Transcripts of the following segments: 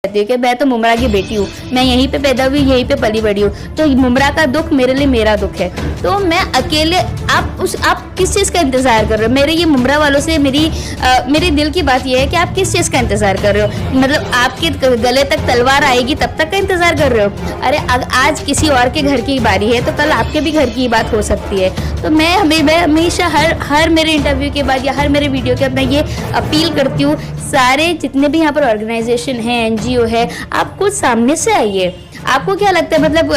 कि मैं तो मुमरा की बेटी हूँ, मैं यहीं पे पैदा हुई, यहीं पे पली बड़ी हूँ, तो मुमरा का दुख मेरे लिए मेरा दुख है। तो मैं अकेले आप किस चीज़ का इंतज़ार कर रहे हो? मेरे ये मुमरा वालों से मेरी दिल की बात ये है कि आप किस चीज़ का इंतज़ार कर रहे हो? मतलब आपके गले तक तलवार आएगी तब तक का इंतज़ार कर रहे हो? अरे आज किसी और के घर की बारी है तो कल आपके भी घर की बात हो सकती है। तो मैं हमेशा हर मेरे इंटरव्यू के बाद या हर मेरे वीडियो के बाद मैं ये अपील करती हूँ, सारे जितने भी यहाँ पर ऑर्गेनाइजेशन है, एनजीओ है, आप खुद सामने से आइए। आपको क्या लगता है, मतलब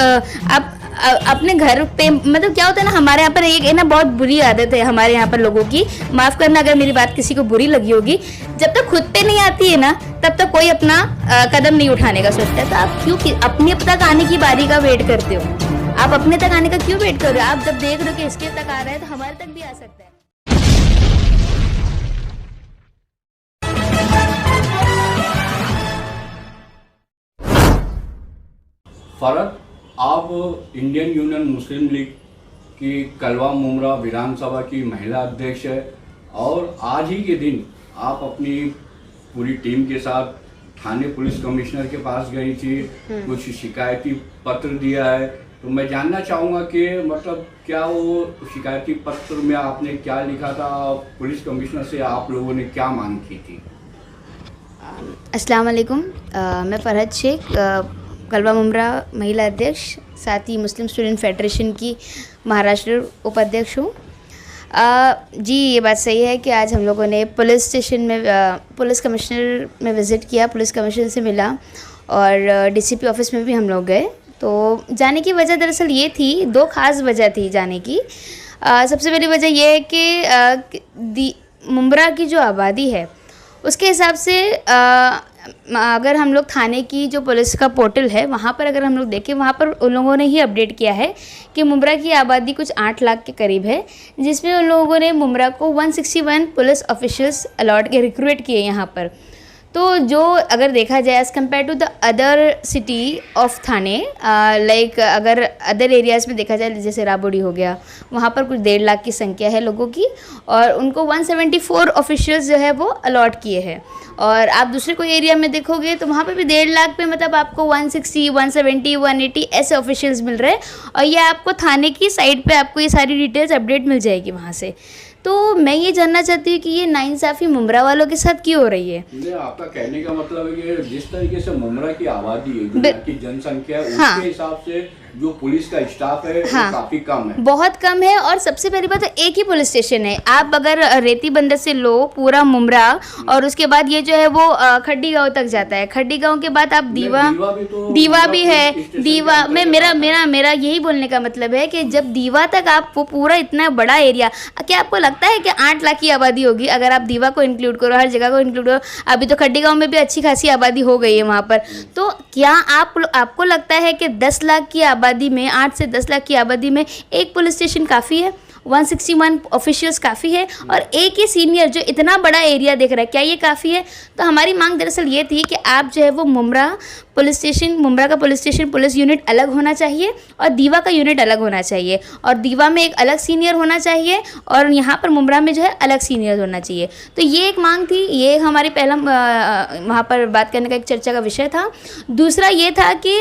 आप अपने घर पे, मतलब क्या होता है ना, हमारे यहाँ पर एक है ना बहुत बुरी आदत है हमारे यहाँ पर लोगों की, माफ़ करना अगर मेरी बात किसी को बुरी लगी होगी, जब तक खुद पे नहीं आती है ना तब तक कोई अपना कदम नहीं उठाने का सोचता है। तो आप क्यों अपने तक आने की बारी का वेट करते हो? आप अपने तक आने का क्यों वेट कर रहे हो? आप जब देख रहे हो कि इसके तक आ रहा है तो हमारे तक भी आ सकता है। फरहत, आप इंडियन यूनियन मुस्लिम लीग की कलवा मुमरा विधानसभा की महिला अध्यक्ष है और आज ही के दिन आप अपनी पूरी टीम के साथ थाने पुलिस कमिश्नर के पास गई थी, कुछ शिकायती पत्र दिया है। तो मैं जानना चाहूँगा कि मतलब क्या वो शिकायती पत्र में आपने क्या लिखा था, पुलिस कमिश्नर से आप लोगों ने क्या मांग की थी? अस्सलाम वालेकुम, मैं फरहत शेख, कलवा मुमरा महिला अध्यक्ष, साथ ही मुस्लिम स्टूडेंट फेडरेशन की महाराष्ट्र उपाध्यक्ष हूँ। जी, ये बात सही है कि आज हम लोगों ने पुलिस स्टेशन में पुलिस कमिश्नर में विज़िट किया, पुलिस कमिश्नर से मिला और डीसीपी ऑफिस में भी हम लोग गए। तो जाने की वजह दरअसल ये थी, दो ख़ास वजह थी जाने की। सबसे पहली वजह ये है कि मुमरा की जो आबादी है उसके हिसाब से अगर हम लोग थाने की जो पुलिस का पोर्टल है वहाँ पर अगर हम लोग देखें, वहाँ पर उन लोगों ने ही अपडेट किया है कि मुमरा की आबादी कुछ 8 लाख के करीब है, जिसमें उन लोगों ने मुमरा को 161 पुलिस ऑफिशियल्स अलॉट के रिक्रूट किए यहाँ पर। तो जो अगर देखा जाए as compare to the other city of Thane, like अगर अदर एरियाज़ में देखा जाए जैसे राबोडी हो गया, वहाँ पर कुछ 1.5 लाख की संख्या है लोगों की और उनको 174 ऑफिशियल्स जो है वो अलॉट किए हैं। और आप दूसरे कोई एरिया में देखोगे तो वहाँ पर भी 1.5 लाख पे मतलब आपको 160, 170, 180 ऐसे ऑफिशियल्स मिल रहे हैं और ये आपको थाने की साइट पे आपको ये सारी डिटेल्स अपडेट मिल जाएगी वहाँ से। तो मैं ये जानना चाहती हूँ कि ये नाइंसाफ़ी मुमरा वालों के साथ क्यों हो रही है? आपका कहने का मतलब है कि जिस तरीके से मुमरा की आबादी है, की जनसंख्या है, हाँ, उसके हिसाब से जो पुलिस का स्टाफ है हाँ, वो काफी कम है, बहुत कम है। और सबसे पहली बात है एक ही पुलिस स्टेशन है। आप अगर रेती बंदर से लो पूरा मुमरा और उसके बाद ये जो है वो खड्डी गांव तक जाता है, खड्डी गांव के बाद आप दीवा भी है। दीवा में मेरा यही बोलने का मतलब है कि जब दीवा तक आप वो पूरा इतना बड़ा एरिया, क्या आपको लगता है कि 8 लाख की आबादी होगी अगर आप दीवा को इंक्लूड करो, हर जगह को इंक्लूड करो? अभी तो खड्डी गांव में भी अच्छी खासी आबादी हो गई है वहाँ पर। तो क्या आपको लगता है कि 10 लाख की आबादी में, 8 से 10 लाख की आबादी में एक पुलिस स्टेशन काफ़ी है? 161 ऑफिशियल्स काफ़ी है और एक ही सीनियर जो इतना बड़ा एरिया देख रहा है, क्या ये काफ़ी है? तो हमारी मांग दरअसल ये थी कि आप जो है वो मुमरा का पुलिस स्टेशन पुलिस यूनिट अलग होना चाहिए और दीवा का यूनिट अलग होना चाहिए और दीवा में एक अलग सीनियर होना चाहिए और यहाँ पर मुमरा में जो है अलग सीनियर होना चाहिए। तो ये एक मांग थी, ये हमारी पहला वहाँ पर बात करने का एक चर्चा का विषय था। दूसरा ये था कि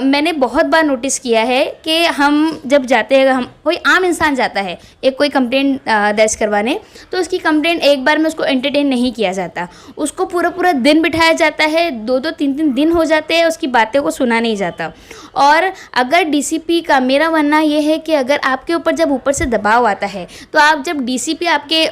मैंने बहुत बार नोटिस किया है कि हम जब जाते हैं, हम कोई आम इंसान जाता है एक कोई कंप्लेंट दर्ज करवाने, तो उसकी कंप्लेंट एक बार में उसको एंटरटेन नहीं किया जाता, उसको पूरा दिन बिठाया जाता है, 2-2, 3-3 दिन हो जाते हैं, उसकी बातों को सुना नहीं जाता। और अगर डीसीपी का, मेरा मानना ये है कि अगर आपके ऊपर जब ऊपर से दबाव आता है तो आप जब डीसीपी आपके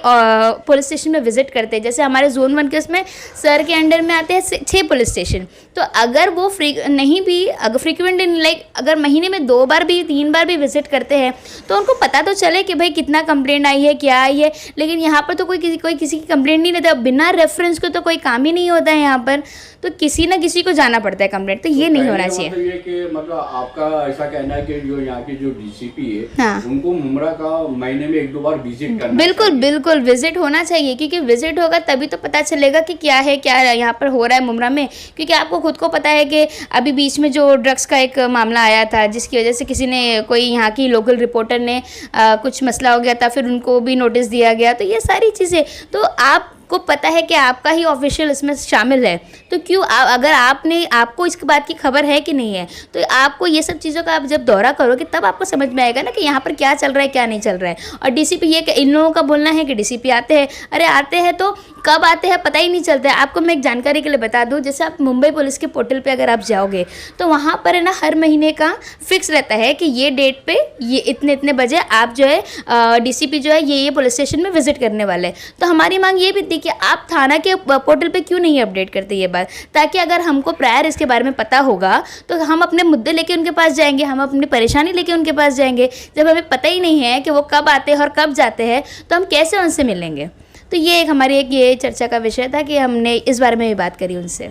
पुलिस स्टेशन में विजिट करते हैं, जैसे हमारे जोन 1 के उसमें सर के अंडर में आते हैं 6 पुलिस स्टेशन, तो अगर वो अगर फ्रीक्वेंट लाइक अगर महीने में 2 बार भी 3 बार भी विजिट करते हैं तो उनको पता तो चले कि भाई कितना कंप्लेंट आई है, क्या आई है। लेकिन यहाँ पर तो कोई किसी की कंप्लेंट नहीं लेता, बिना रेफरेंस को तो कोई काम ही नहीं होता है यहाँ पर, तो किसी ना किसी को जाना पड़ता है कंप्लेंट। तो ये नहीं होना चाहिए। मतलब ये कि मतलब आपका ऐसा कहना है कि जो यहाँ के जो डीसीपी है, हाँ, उनको मुमरा का महीने में 1-2 बार विजिट करना बिल्कुल विजिट होना चाहिए, क्योंकि विजिट होगा तभी तो पता चलेगा कि क्या यहाँ पर हो रहा है मुमरा में। क्योंकि आपको खुद को पता है कि अभी बीच में जो ड्रग्स का एक मामला आया था, जिसकी वजह से किसी ने, कोई यहाँ की लोकल रिपोर्टर ने कुछ मसला हो गया था, फिर उनको भी नोटिस दिया गया। तो ये सारी चीज़ें तो आप को पता है कि आपका ही ऑफिशियल इसमें शामिल है, तो क्यों अगर आपको इसके बात की खबर है कि नहीं है, तो आपको ये सब चीज़ों का आप जब दौरा करोगे तब आपको समझ में आएगा ना कि यहाँ पर क्या चल रहा है क्या नहीं चल रहा है। और डीसीपी ये इन लोगों का बोलना है कि डीसीपी आते हैं, अरे आते हैं तो कब आते हैं पता ही नहीं चलता है। आपको मैं एक जानकारी के लिए बता दूं, जैसे आप मुंबई पुलिस के पोर्टल पे अगर आप जाओगे तो वहाँ पर है ना हर महीने का फिक्स रहता है कि ये डेट पे ये इतने बजे आप जो है डीसीपी जो है ये पुलिस स्टेशन में विजिट करने वाले हैं। तो हमारी मांग ये भी थी कि आप थाना के पोर्टल पे क्यों नहीं अपडेट करते ये बात, ताकि अगर हमको प्रायर इसके बारे में पता होगा तो हम अपने मुद्दे लेके उनके पास जाएंगे, हम अपनी परेशानी लेके उनके पास जाएंगे। जब हमें पता ही नहीं है कि वो कब आते हैं और कब जाते हैं तो हम कैसे उनसे मिलेंगे। तो ये एक हमारी ये चर्चा का विषय था कि हमने इस बारे में भी बात करी उनसे।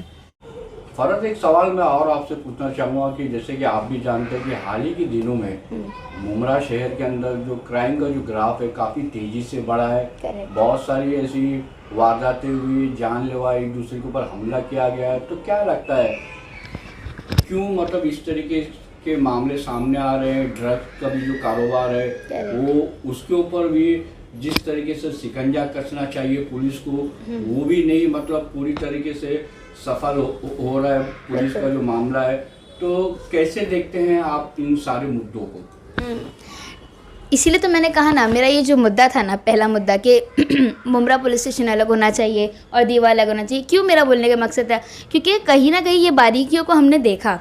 फरत, एक सवाल मैं और आपसे पूछना चाहूँगा कि जैसे कि आप भी जानते हैं कि हाल ही के दिनों में मुमरा शहर के अंदर जो क्राइम का जो ग्राफ है काफ़ी तेज़ी से बढ़ा है। बहुत सारी ऐसी वारदातें हुई, जानलेवा एक दूसरे के ऊपर हमला किया गया है। तो क्या लगता है क्यों मतलब इस तरीके के मामले सामने आ रहे हैं? ड्रग्स का भी जो कारोबार है वो उसके ऊपर भी जिस तरीके से शिकंजा कसना चाहिए पुलिस को वो भी नहीं मतलब पूरी तरीके से सफल हो रहा है पुलिस का जो मामला है। तो कैसे देखते हैं आप इन सारे मुद्दों को? इसीलिए तो मैंने कहा ना, मेरा ये जो मुद्दा था ना, पहला मुद्दा कि मुमरा पुलिस स्टेशन अलग होना चाहिए और दीवा अलग होना चाहिए। क्यों मेरा बोलने का मकसद था, क्योंकि कहीं ना कहीं ये बारीकियों को हमने देखा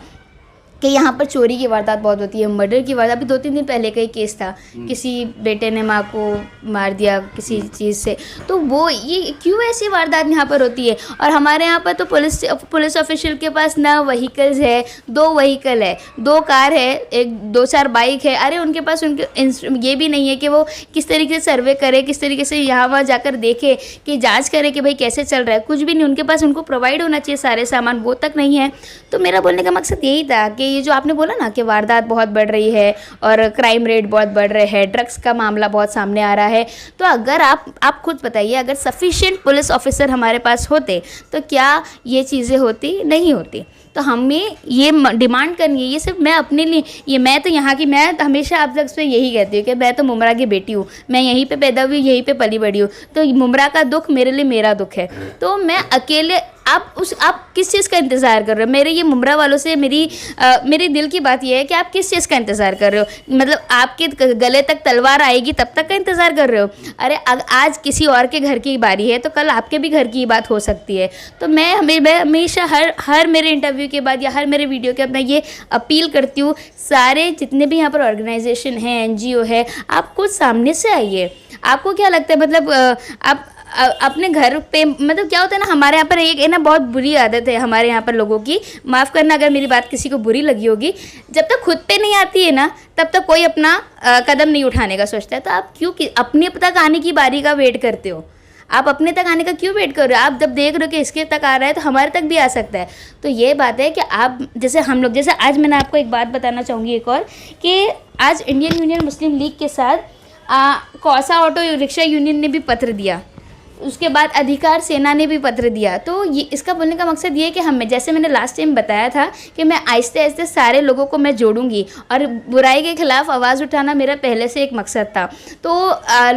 कि यहाँ पर चोरी की वारदात बहुत होती है, मर्डर की वारदात। अभी 2-3 दिन पहले का ही केस था, किसी बेटे ने माँ को मार दिया किसी चीज़ से। तो वो ये क्यों ऐसी वारदात यहाँ पर होती है? और हमारे यहाँ पर तो पुलिस ऑफिशियल के पास ना वहीकल्स है, 2 वहीकल है, 2 कार है, 2-4 बाइक है। अरे उनके पास उनके ये भी नहीं है कि वो किस तरीके से सर्वे करे, किस तरीके से यहाँ वहाँ जाकर देखे कि जाँच करे कि भाई कैसे चल रहा है। कुछ भी नहीं उनके पास, उनको प्रोवाइड होना चाहिए सारे सामान, वो तक नहीं है। तो मेरा बोलने का मकसद यही था कि ये जो आपने बोला ना कि वारदात बहुत बढ़ रही है और क्राइम रेट बहुत बढ़ रहे हैं, ड्रग्स का मामला बहुत सामने आ रहा है, तो अगर आप खुद बताइए, अगर सफिशिएंट पुलिस ऑफिसर हमारे पास होते तो क्या ये चीज़ें होती? नहीं होती। तो हमें ये डिमांड करनी है। ये सिर्फ मैं अपने लिए, ये मैं तो यहाँ की, मैं हमेशा आप तक से यही कहती हूँ कि मैं तो मुमरा की बेटी हूँ, मैं यहीं पे पैदा हुई, यहीं पे पली बड़ी हूँ। तो मुमरा का दुख मेरे लिए मेरा दुख है। तो मैं अकेले, आप किस चीज़ का इंतज़ार कर रहे हो? मेरे ये मुमरा वालों से मेरी दिल की बात ये है कि आप किस चीज़ का इंतज़ार कर रहे हो? मतलब आपके गले तक तलवार आएगी तब तक का इंतज़ार कर रहे हो? अरे आज किसी और के घर की बारी है तो कल आपके भी घर की बात हो सकती है। तो मैं हमेशा हर मेरे इंटरव्यू के बाद या हर मेरे वीडियो के बाद मैं ये अपील करती हूँ, सारे जितने भी यहाँ पर ऑर्गेनाइजेशन हैं, NGO है, आप खुद सामने से आइए। आपको क्या लगता है, मतलब आप अपने घर पे, मतलब क्या होता है ना, हमारे यहाँ पर एक ना बहुत बुरी आदत है हमारे यहाँ पर लोगों की, माफ़ करना अगर मेरी बात किसी को बुरी लगी होगी, जब तक खुद पे नहीं आती है ना तब तक कोई अपना कदम नहीं उठाने का सोचता है। तो आप क्यों अपने तक आने की बारी का वेट करते हो? आप अपने तक आने का क्यों वेट कर रहे हो? आप जब देख रहे हो कि इसके तक आ रहा है तो हमारे तक भी आ सकता है। तो ये बात है कि आप जैसे हम लोग, जैसे आज मैंने आपको एक बात बताना चाहूँगी एक और, कि आज इंडियन यूनियन मुस्लिम लीग के साथ कौसा ऑटो रिक्शा यूनियन ने भी पत्र दिया, उसके बाद अधिकार सेना ने भी पत्र दिया। तो ये इसका बोलने का मकसद ये है कि हमें, जैसे मैंने लास्ट टाइम बताया था कि मैं आहिस्ते आहिस्ते सारे लोगों को मैं जोड़ूंगी और बुराई के खिलाफ आवाज़ उठाना मेरा पहले से एक मकसद था। तो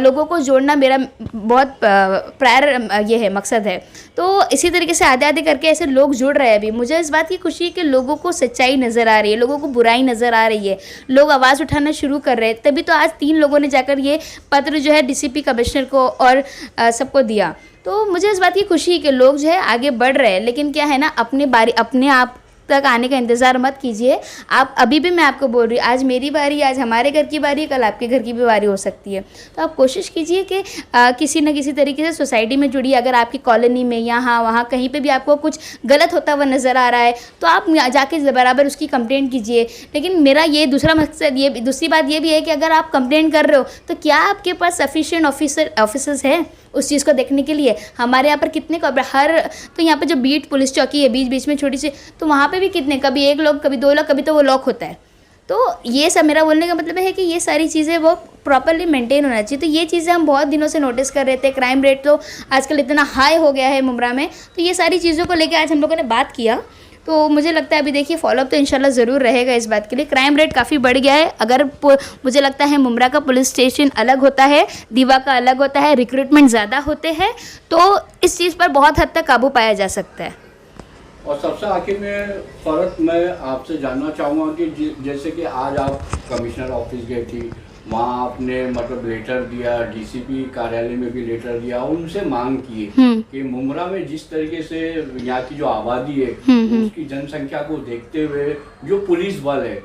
लोगों को जोड़ना मेरा बहुत प्रायर ये है, मकसद है। तो इसी तरीके से आधे आधे करके ऐसे लोग जुड़ रहे हैं। अभी मुझे इस बात की खुशी है कि लोगों को सच्चाई नज़र आ रही है, लोगों को बुराई नज़र आ रही है, लोग आवाज़ उठाना शुरू कर रहे हैं। तभी तो आज 3 लोगों ने जाकर ये पत्र जो है DCP कमिश्नर को और सबको दिया। तो मुझे इस बात की खुशी है कि लोग जो है आगे बढ़ रहे हैं। लेकिन क्या है ना, अपने आप तक आने का इंतज़ार मत कीजिए। आप अभी भी, मैं आपको बोल रही हूँ, आज मेरी बारी, आज हमारे घर की बारी, कल आपके घर की भी बारी हो सकती है। तो आप कोशिश कीजिए कि किसी न किसी तरीके से सोसाइटी में जुड़िए। अगर आपकी कॉलोनी में, यहाँ वहाँ कहीं पे भी आपको कुछ गलत होता हुआ नज़र आ रहा है तो आप जाके बराबर उसकी कंप्लेंट कीजिए। लेकिन मेरा ये दूसरा मकसद, ये दूसरी बात ये भी है कि अगर आप कंप्लेंट कर रहे हो तो क्या आपके पास सफिशिएंट ऑफिसर्स हैं उस चीज़ को देखने के लिए? हमारे यहाँ पर कितने तो यहाँ पर जो बीट पुलिस चौकी है बीच बीच में छोटी सी, तो वहाँ पे भी कितने, कभी 1 लोग, कभी 2 लोग, कभी तो वो लॉक होता है। तो ये सब मेरा बोलने का मतलब है कि ये सारी चीज़ें वो प्रॉपरली मेंटेन होना चाहिए। तो ये चीज़ें हम बहुत दिनों से नोटिस कर रहे थे। क्राइम रेट तो आजकल इतना हाई हो गया है मुमरा में, तो ये सारी चीज़ों को लेकर आज हम लोगों ने बात किया। तो मुझे लगता है अभी देखिए फॉलोअप तो इंशाल्लाह ज़रूर रहेगा इस बात के लिए। क्राइम रेट काफ़ी बढ़ गया है। अगर मुझे लगता है मुमरा का पुलिस स्टेशन अलग होता है, दीवा का अलग होता है, रिक्रूटमेंट ज़्यादा होते हैं, तो इस चीज़ पर बहुत हद तक काबू पाया जा सकता है। और सबसे आखिर में फ़र्क मैं आपसे जानना चाहूँगा कि जैसे कि आज आप कमिश्नर ऑफिस गए थी, वहाँ आपने मतलब लेटर दिया, डीसीपी कार्यालय में भी लेटर दिया, उनसे मांग की कि मुमरा में जिस तरीके से यहाँ की जो आबादी है उसकी जनसंख्या को देखते हुए जो पुलिस बल है,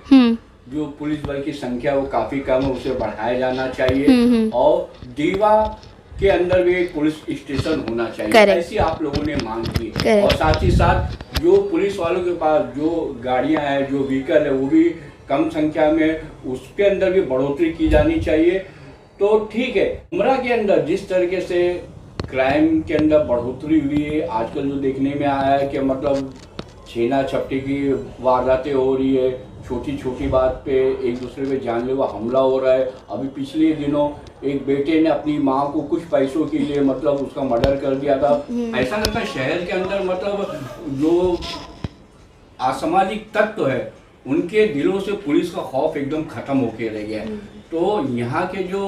जो पुलिस बल की संख्या वो काफ़ी कम है, उसे बढ़ाया जाना चाहिए और दीवा के अंदर भी एक पुलिस स्टेशन होना चाहिए, ऐसी आप लोगों ने मांग की। और साथ ही साथ जो पुलिस वालों के पास जो गाड़ियां हैं, जो व्हीकल है, वो भी कम संख्या में, उसके अंदर भी बढ़ोतरी की जानी चाहिए। तो ठीक है, मुमरा के अंदर जिस तरीके से क्राइम के अंदर बढ़ोतरी हुई है, आजकल जो देखने में आया है कि मतलब छीना झपटी की वारदातें हो रही है, छोटी छोटी बात पे एक दूसरे पे जानलेवा हमला हो रहा है। अभी पिछले दिनों एक बेटे ने अपनी माँ को कुछ पैसों के लिए मतलब उसका मर्डर कर दिया था। ऐसा लगता है शहर के अंदर मतलब जो असामाजिक तत्व है उनके दिलों से पुलिस का खौफ एकदम खत्म होके रह गया है। तो यहाँ के जो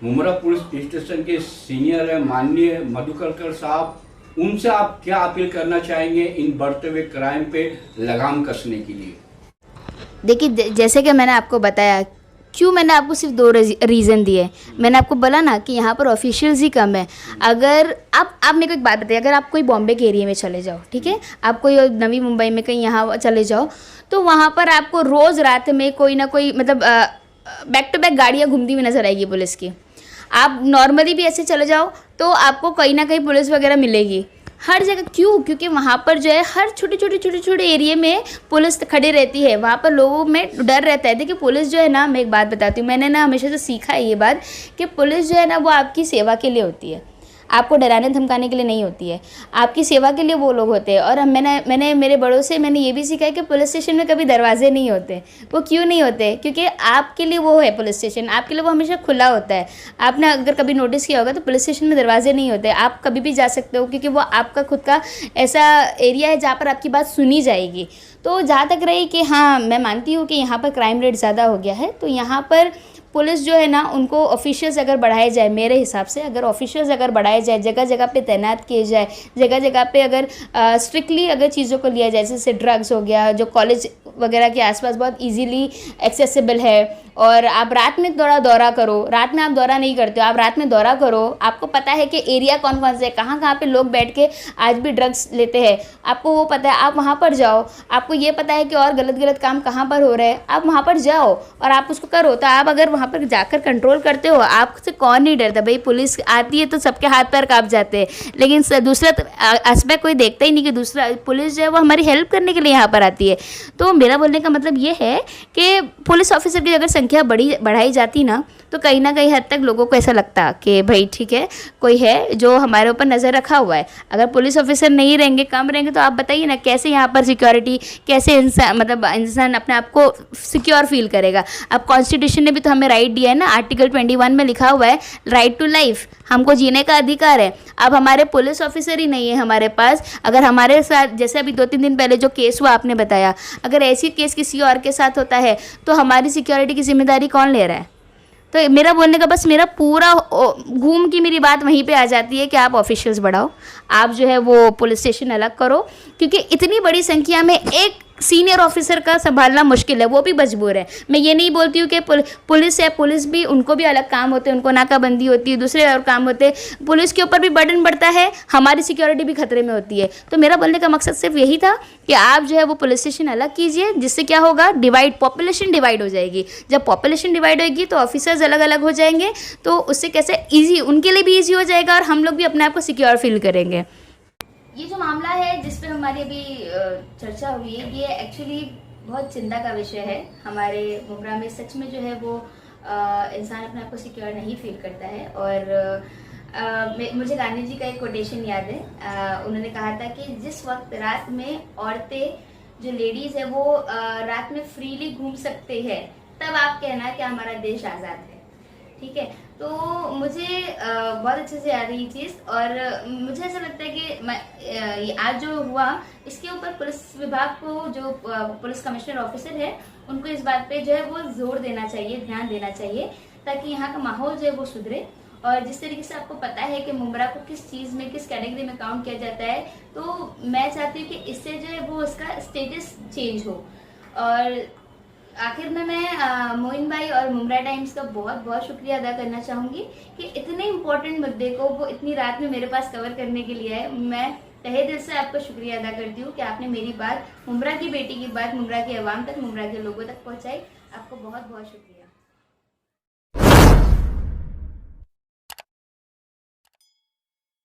मुमरा पुलिस स्टेशन के सीनियर है माननीय मधुकर साहब, उनसे आप क्या अपील करना चाहेंगे इन बढ़ते हुए क्राइम पे लगाम कसने के लिए? देखिए जैसे कि मैंने आपको बताया, क्यों मैंने आपको सिर्फ 2 रीज़न दिए। मैंने आपको बोला ना कि यहाँ पर ऑफिशियल्स ही कम है। अगर आप मेरे को एक बात बताइए, अगर आप कोई बॉम्बे के एरिया में चले जाओ, ठीक है, आप कोई नवी मुंबई में कहीं यहाँ चले जाओ, तो वहाँ पर आपको रोज़ रात में कोई ना कोई मतलब बैक टू बैक गाड़ियाँ घूमती हुई नजर आएगी पुलिस की। आप नॉर्मली भी ऐसे चले जाओ तो आपको कहीं ना कहीं पुलिस वगैरह मिलेगी हर जगह। क्यों? क्योंकि वहाँ पर जो है हर छोटे एरिया में पुलिस खड़ी रहती है। वहाँ पर लोगों में डर रहता है। देखिए पुलिस जो है ना, मैं एक बात बताती हूँ, मैंने ना हमेशा से सीखा है ये बात कि पुलिस जो है ना वो आपकी सेवा के लिए होती है, आपको डराने धमकाने के लिए नहीं होती है। आपकी सेवा के लिए वो लोग होते हैं। और मैंने मेरे बड़ों से मैंने ये भी सीखा है कि पुलिस स्टेशन में कभी दरवाजे नहीं होते। वो क्यों नहीं होते? क्योंकि आपके लिए वो है पुलिस स्टेशन, आपके लिए वो हमेशा खुला होता है। आपने अगर कभी नोटिस किया होगा तो पुलिस स्टेशन में दरवाजे नहीं होते, आप कभी भी जा सकते हो, क्योंकि वो आपका खुद का ऐसा एरिया है जहाँ पर आपकी बात सुनी जाएगी। तो जहाँ तक रही कि हाँ, मैं मानती हूँ कि यहाँ पर क्राइम रेट ज़्यादा हो गया है, तो यहाँ पर पुलिस जो है ना, उनको ऑफिशियल्स अगर बढ़ाए जाए, मेरे हिसाब से अगर ऑफिशियल्स अगर बढ़ाए जाए, जगह जगह पे तैनात किए जाए, जगह जगह पे अगर स्ट्रिक्टली अगर चीज़ों को लिया जाए, जैसे ड्रग्स हो गया, जो कॉलेज वगैरह के आसपास बहुत इजीली एक्सेसिबल है, और आप रात में थोड़ा दौरा करो, रात में आप दौरा नहीं करते हो, आप रात में दौरा करो, आपको पता है कि एरिया कौन कौन से है, कहाँ कहाँ पे लोग बैठ के आज भी ड्रग्स लेते हैं, आपको वो पता है, आप वहाँ पर जाओ। आपको ये पता है कि और गलत काम कहाँ पर हो रहे हैं, आप वहाँ पर जाओ और आप उसको करो। तो आप अगर वहाँ पर जाकर कंट्रोल करते हो, आपसे कौन नहीं डरता भाई। पुलिस आती है तो सबके हाथ पैर काँप जाते हैं, लेकिन दूसरा एस्पेक्ट कोई देखता ही नहीं कि दूसरा पुलिस जो है वो हमारी हेल्प करने के लिए यहाँ पर आती है। तो मेरा बोलने का मतलब ये है कि पुलिस ऑफिसर की अगर संख्या बढ़ाई जाती ना, तो कहीं ना कहीं हद तक लोगों को ऐसा लगता कि भाई ठीक है, कोई है जो हमारे ऊपर नज़र रखा हुआ है। अगर पुलिस ऑफिसर नहीं रहेंगे, कम रहेंगे, तो आप बताइए ना कैसे यहाँ पर सिक्योरिटी, कैसे इंसान अपने आप को सिक्योर फील करेगा। अब कॉन्स्टिट्यूशन ने भी तो हमें राइट दिया है ना, आर्टिकल 21 में लिखा हुआ है राइट टू लाइफ, हमको जीने का अधिकार है। अब हमारे पुलिस ऑफिसर ही नहीं है हमारे पास, अगर हमारे साथ जैसे अभी 2-3 दिन पहले जो केस हुआ आपने बताया, अगर ऐसी केस किसी और के साथ होता है तो हमारी सिक्योरिटी की जिम्मेदारी कौन ले रहा है? तो मेरा बोलने का बस मेरा पूरा घूम की मेरी बात वहीं पे आ जाती है कि आप ऑफिशियल्स बढ़ाओ, आप जो है वो पुलिस स्टेशन अलग करो, क्योंकि इतनी बड़ी संख्या में एक सीनियर ऑफिसर का संभालना मुश्किल है, वो भी मजबूर है। मैं ये नहीं बोलती हूँ कि पुलिस है, पुलिस भी उनको भी अलग काम होते हैं, उनको नाकाबंदी होती है, दूसरे और काम होते हैं, पुलिस के ऊपर भी बर्डन बढ़ता है, हमारी सिक्योरिटी भी खतरे में होती है। तो मेरा बोलने का मकसद सिर्फ यही था कि आप जो है वो पुलिस स्टेशन अलग कीजिए, जिससे क्या होगा, पॉपुलेशन डिवाइड हो जाएगी। जब पॉपुलेशन डिवाइड होगी तो ऑफिसर्स अलग अलग हो जाएंगे, तो उससे कैसे ईजी, उनके लिए भी ईजी हो जाएगा और हम लोग भी अपने आप को सिक्योर फील करेंगे। ये जो मामला है जिस पे हमारी अभी चर्चा हुई है, ये एक्चुअली बहुत चिंता का विषय है। हमारे मुमरा में सच में जो है वो इंसान अपने आप को सिक्योर नहीं फील करता है। और मुझे गांधी जी का एक कोटेशन याद है, उन्होंने कहा था कि जिस वक्त रात में औरतें, जो लेडीज़ है, वो रात में फ्रीली घूम सकते हैं, तब आप कहना कि हमारा देश आज़ाद है। ठीक है, तो मुझे बहुत अच्छे से याद है ये चीज़। और मुझे ऐसा लगता है कि ये आज जो हुआ इसके ऊपर पुलिस विभाग को, जो पुलिस कमिश्नर ऑफिसर है, उनको इस बात पे जो है वो जोर देना चाहिए, ध्यान देना चाहिए, ताकि यहाँ का माहौल जो है वो सुधरे। और जिस तरीके से आपको पता है कि मुमरा को किस चीज़ में, किस कैटेगरी में काउंट किया जाता है, तो मैं चाहती हूँ कि इससे जो है वो उसका स्टेटस चेंज हो। और आखिर में मैं मोइन भाई और मुमरा टाइम्स का बहुत बहुत शुक्रिया अदा करना चाहूँगी कि इतने इम्पोर्टेंट मुद्दे को वो इतनी रात में मेरे पास कवर करने के लिए आए। मैं तहे दिल से आपका शुक्रिया अदा करती हूँ कि आपने मेरी बात, मुमरा की बेटी की बात, मुमरा की आवाम तक, मुमरा के लोगों तक पहुँचाई। आपको बहुत बहुत शुक्रिया।